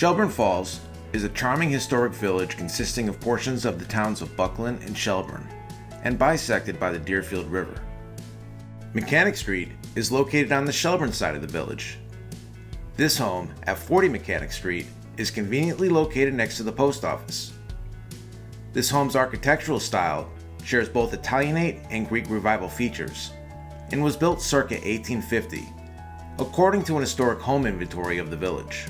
Shelburne Falls is a charming historic village consisting of portions of the towns of Buckland and Shelburne, and bisected by the Deerfield River. Mechanic Street is located on the Shelburne side of the village. This home, at 40 Mechanic Street, is conveniently located next to the post office. This home's architectural style shares both Italianate and Greek Revival features, and was built circa 1850, according to an historic home inventory of the village.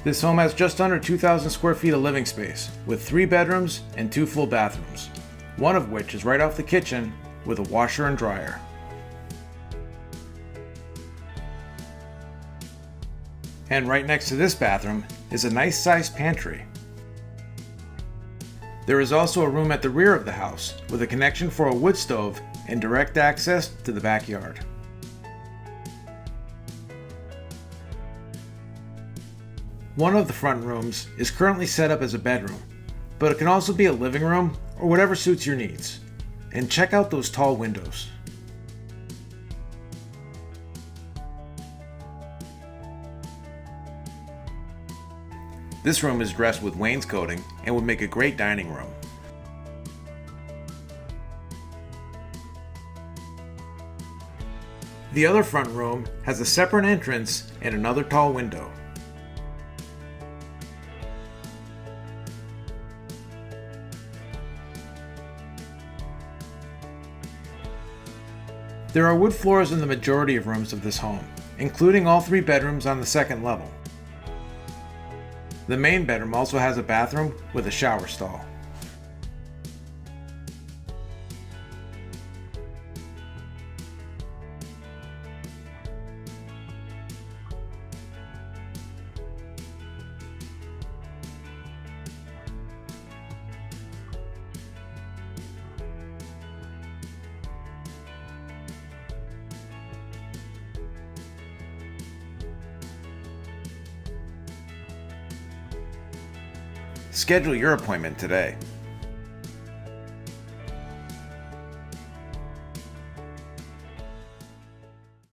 This home has just under 2,000 square feet of living space, with 3 bedrooms and 2 full bathrooms, one of which is right off the kitchen with a washer and dryer. And right next to this bathroom is a nice sized pantry. There is also a room at the rear of the house with a connection for a wood stove and direct access to the backyard. One of the front rooms is currently set up as a bedroom, but it can also be a living room or whatever suits your needs. And check out those tall windows. This room is dressed with wainscoting and would make a great dining room. The other front room has a separate entrance and another tall window. There are wood floors in the majority of rooms of this home, including all 3 bedrooms on the second level. The main bedroom also has a bathroom with a shower stall. Schedule your appointment today.